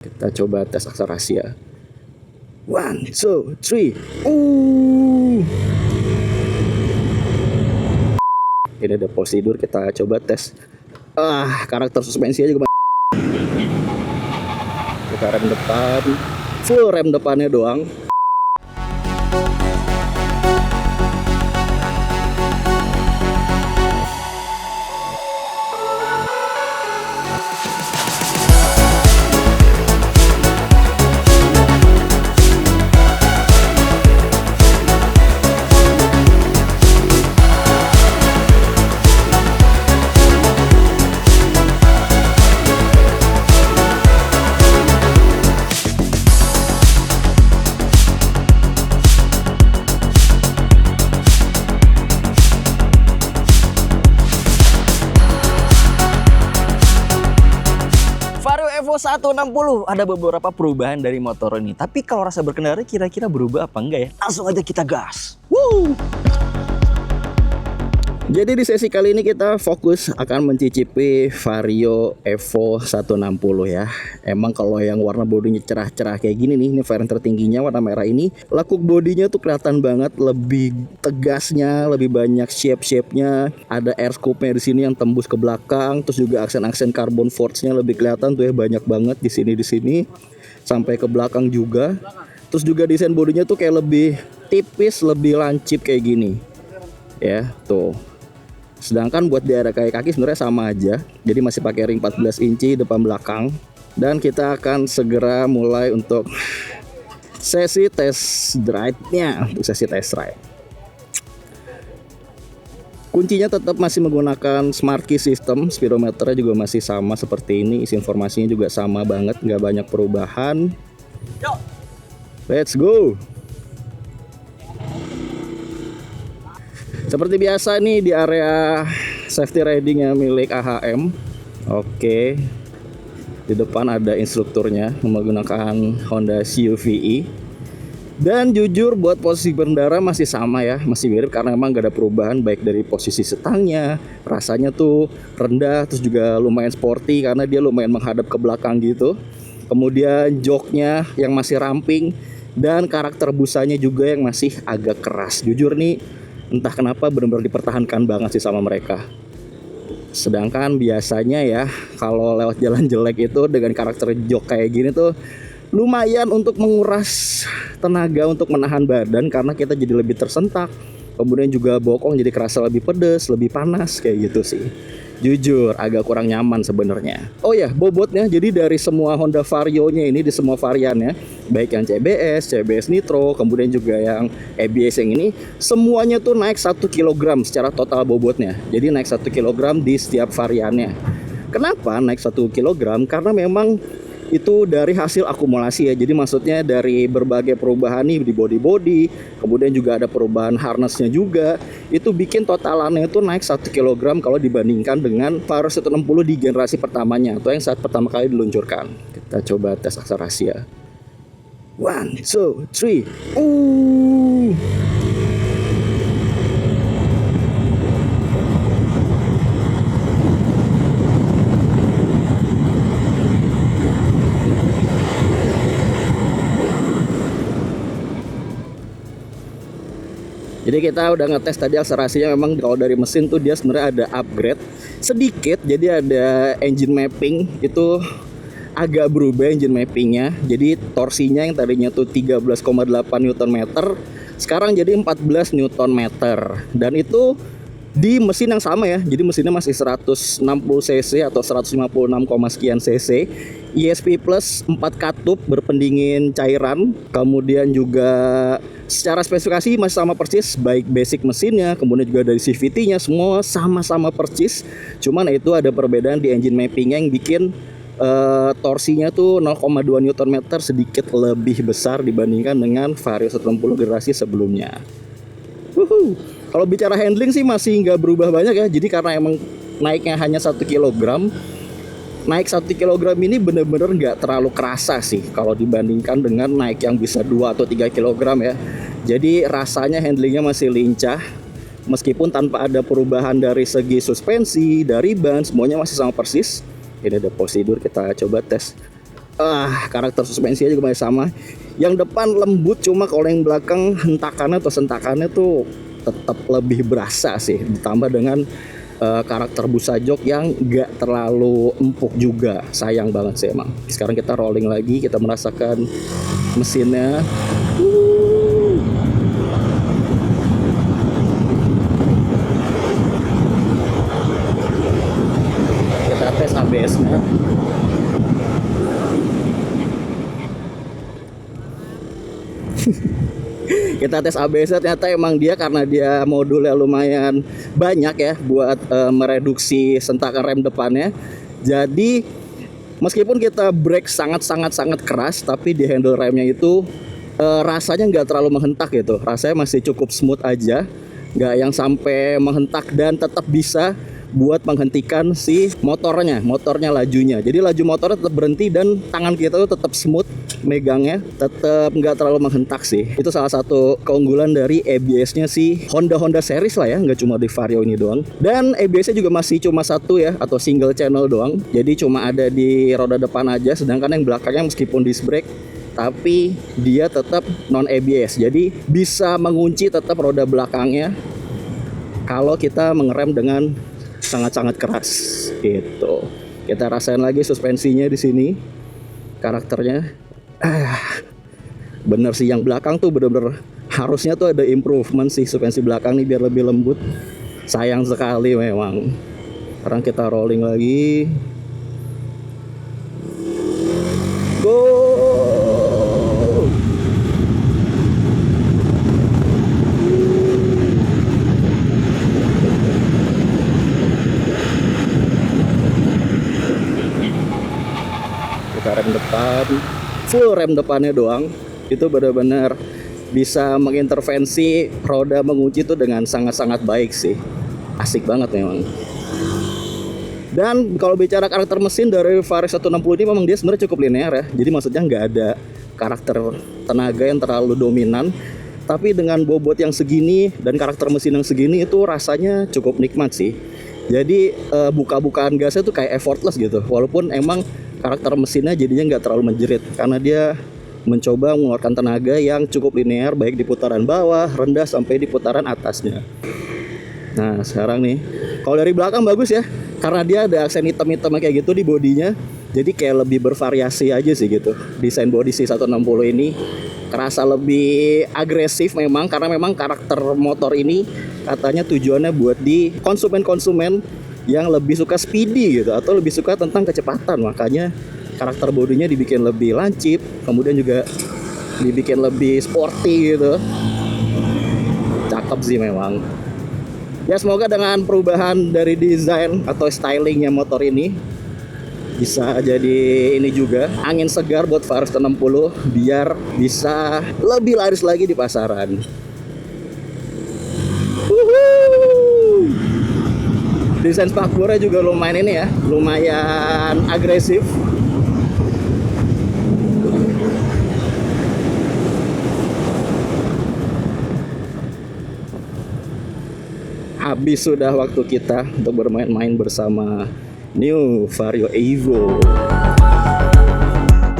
Kita coba tes akselerasi ya. 1, 2, 3. Ini ada prosedur, kita coba tes. Karakter suspensinya juga. Kita rem depan, full rem depannya doang. Vario Evo 160 ada beberapa perubahan dari motor ini. Tapi kalau rasa berkendara kira-kira berubah apa enggak ya? Langsung aja kita gas. Woo! Jadi di sesi kali ini kita fokus akan mencicipi Vario Evo 160 ya. Emang kalau yang warna bodinya cerah-cerah kayak gini nih, ini varian tertingginya warna merah ini, lekuk bodinya tuh kelihatan banget, lebih tegasnya, lebih banyak shape-nya. Ada air scoop-nya di sini yang tembus ke belakang, terus juga aksen-aksen carbon forged-nya lebih kelihatan tuh ya, banyak banget di sini sampai ke belakang juga. Terus juga desain bodinya tuh kayak lebih tipis, lebih lancip kayak gini. Ya, tuh. Sedangkan buat di area kaki sebenarnya sama aja. Jadi masih pakai ring 14 inci depan belakang. Dan kita akan segera mulai untuk sesi test drive-nya. Untuk sesi test drive, kuncinya tetap masih menggunakan smart key system. Speedometernya juga masih sama seperti ini. Isi informasinya juga sama banget, nggak banyak perubahan. Let's go. Seperti biasa nih di area safety ridingnya milik AHM. Oke. Di depan ada instrukturnya menggunakan Honda CUVe. Dan jujur buat posisi berkendara masih sama ya, masih mirip karena emang gak ada perubahan baik dari posisi setangnya, rasanya tuh rendah, terus juga lumayan sporty karena dia lumayan menghadap ke belakang gitu. Kemudian joknya yang masih ramping dan karakter busanya juga yang masih agak keras. Jujur nih, entah kenapa benar-benar dipertahankan banget sih sama mereka. Sedangkan biasanya ya kalau lewat jalan jelek itu dengan karakter jok kayak gini tuh lumayan untuk menguras tenaga untuk menahan badan karena kita jadi lebih tersentak. Kemudian juga bokong jadi kerasa lebih pedes, lebih panas kayak gitu sih. Jujur agak kurang nyaman sebenarnya. Oh ya, bobotnya jadi dari semua Honda Vario-nya ini di semua variannya, baik yang CBS Nitro, kemudian juga yang ABS yang ini, semuanya tuh naik 1 kg secara total bobotnya. Jadi naik 1 kg di setiap variannya. Kenapa naik 1 kg? Karena memang itu dari hasil akumulasi ya. Jadi maksudnya dari berbagai perubahan nih di body, kemudian juga ada perubahan harnessnya juga. Itu bikin totalannya itu naik 1 kg kalau dibandingkan dengan Vario 160 di generasi pertamanya atau yang saat pertama kali diluncurkan. Kita coba tes akselerasi ya. 1, 2, 3. Jadi kita udah ngetes tadi akselerasinya, memang kalau dari mesin tuh dia sebenarnya ada upgrade sedikit. Jadi ada engine mapping, itu agak berubah engine mappingnya. Jadi torsinya yang tadinya tuh 13,8 Nm sekarang jadi 14 Nm. Dan itu di mesin yang sama ya. Jadi mesinnya masih 160 cc atau 156, sekian cc. ESP Plus 4 katup berpendingin cairan. Kemudian juga secara spesifikasi masih sama persis, baik basic mesinnya, kemudian juga dari CVT-nya semua sama-sama persis. Cuman itu ada perbedaan di engine mappingnya yang bikin torsinya tuh 0,2 Nm sedikit lebih besar dibandingkan dengan Vario 160 generasi sebelumnya. Kalau bicara handling sih masih nggak berubah banyak ya. Jadi karena emang naiknya hanya 1 kg, naik 1 kg ini bener-bener nggak terlalu kerasa sih kalau dibandingkan dengan naik yang bisa 2 atau 3 kg ya. Jadi rasanya handlingnya masih lincah, meskipun tanpa ada perubahan dari segi suspensi, dari ban, semuanya masih sama persis. Ini ada prosedur, kita coba tes Karakter suspensinya juga masih sama. Yang depan lembut, cuma kalau yang belakang hentakannya atau sentakannya tuh tetap lebih berasa sih. Ditambah dengan karakter busa jok yang gak terlalu empuk juga. Sayang banget sih emang. Sekarang kita rolling lagi, kita merasakan mesinnya. Kita tes ABS-nya. Kita tes ABS, ternyata emang dia karena dia modulnya lumayan banyak ya buat mereduksi sentakan rem depannya. Jadi meskipun kita brake sangat keras, tapi di handle remnya itu rasanya nggak terlalu menghentak gitu. Rasanya masih cukup smooth aja, nggak yang sampai menghentak, dan tetap bisa buat menghentikan si motornya lajunya. Jadi laju motornya tetap berhenti dan tangan kita tuh tetap smooth megangnya, tetap nggak terlalu menghentak sih. Itu salah satu keunggulan dari ABS-nya si Honda series lah ya, nggak cuma di Vario ini doang. Dan ABS-nya juga masih cuma satu ya, atau single channel doang. Jadi cuma ada di roda depan aja, sedangkan yang belakangnya meskipun disc brake tapi dia tetap non ABS. Jadi bisa mengunci tetap roda belakangnya kalau kita mengerem dengan sangat keras gitu. Kita rasain lagi suspensinya di sini, karakternya. Bener sih, yang belakang tuh bener-bener harusnya tuh ada improvement sih, suspensi belakang nih biar lebih lembut. Sayang sekali memang. Sekarang kita rolling lagi. Go! Kita rem depan, full rem depannya doang. Itu benar-benar bisa mengintervensi roda mengunci itu dengan sangat baik sih. Asik banget memang. Dan kalau bicara karakter mesin dari Vario 160 ini, memang dia sebenarnya cukup linear ya. Jadi maksudnya nggak ada karakter tenaga yang terlalu dominan. Tapi dengan bobot yang segini dan karakter mesin yang segini, itu rasanya cukup nikmat sih. Jadi buka-bukaan gasnya tuh kayak effortless gitu. Walaupun emang karakter mesinnya jadinya nggak terlalu menjerit, karena dia mencoba mengeluarkan tenaga yang cukup linear, baik di putaran bawah, rendah, sampai di putaran atasnya. Nah sekarang nih, kalau dari belakang bagus ya, karena dia ada aksen hitam-hitam kayak gitu di bodinya. Jadi kayak lebih bervariasi aja sih gitu. Desain bodi si 160 ini kerasa lebih agresif memang, karena memang karakter motor ini katanya tujuannya buat di konsumen yang lebih suka speedy gitu, atau lebih suka tentang kecepatan. Makanya karakter bodinya dibikin lebih lancip, kemudian juga dibikin lebih sporty gitu. Cakep sih memang. Ya semoga dengan perubahan dari desain atau stylingnya motor ini bisa jadi ini juga angin segar buat Vario 160 biar bisa lebih laris lagi di pasaran. Desain spakbornya juga lumayan ini ya, lumayan agresif. Habis sudah waktu kita untuk bermain-main bersama New Vario Evo.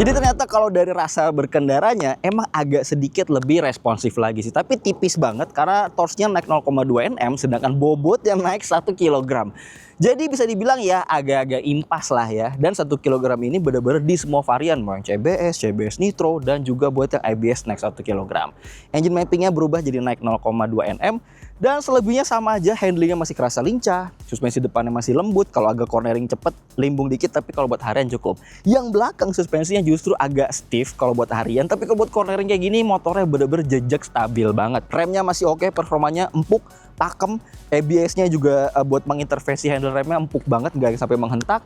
Jadi ternyata kalau dari rasa berkendaranya emang agak sedikit lebih responsif lagi sih. Tapi tipis banget karena torsinya naik 0,2 Nm sedangkan bobotnya naik 1 kg. Jadi bisa dibilang ya agak-agak impas lah ya. Dan 1 kg ini benar-benar di semua varian. Mau yang CBS Nitro, dan juga buat yang ABS naik 1 kg. Engine mappingnya berubah jadi naik 0,2 Nm. Dan selebihnya sama aja, handlingnya masih kerasa lincah, suspensi depannya masih lembut, kalau agak cornering cepet, limbung dikit, tapi kalau buat harian cukup. Yang belakang suspensinya justru agak stiff kalau buat harian, tapi kalau buat cornering kayak gini, motornya bener-bener jejak stabil banget. Remnya masih oke, performanya empuk, pakem, ABS-nya juga buat mengintervensi handle remnya empuk banget, nggak sampai menghentak.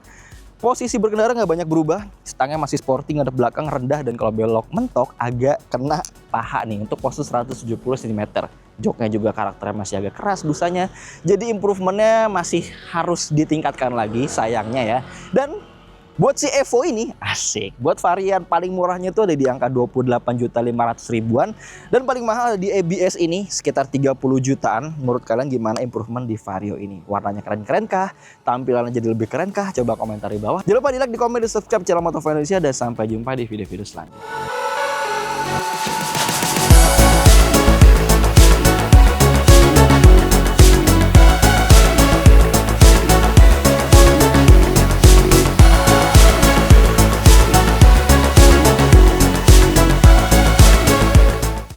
Posisi berkendara nggak banyak berubah, stangnya masih sporty, ngadep belakang rendah, dan kalau belok mentok agak kena paha nih untuk posisi 170 cm. Joknya juga karakternya masih agak keras busanya, jadi improvementnya masih harus ditingkatkan lagi sayangnya ya. Dan Buat si Evo ini asik. Buat varian paling murahnya tuh ada di angka 28.500.000-an dan paling mahal di ABS ini sekitar 30 jutaan. Menurut kalian gimana improvement di Vario ini? Warnanya keren-keren kah? Tampilannya jadi lebih keren kah? Coba komentar di bawah. Jangan lupa di like, di komen, di subscribe channel Motovlog Indonesia dan sampai jumpa di video-video selanjutnya.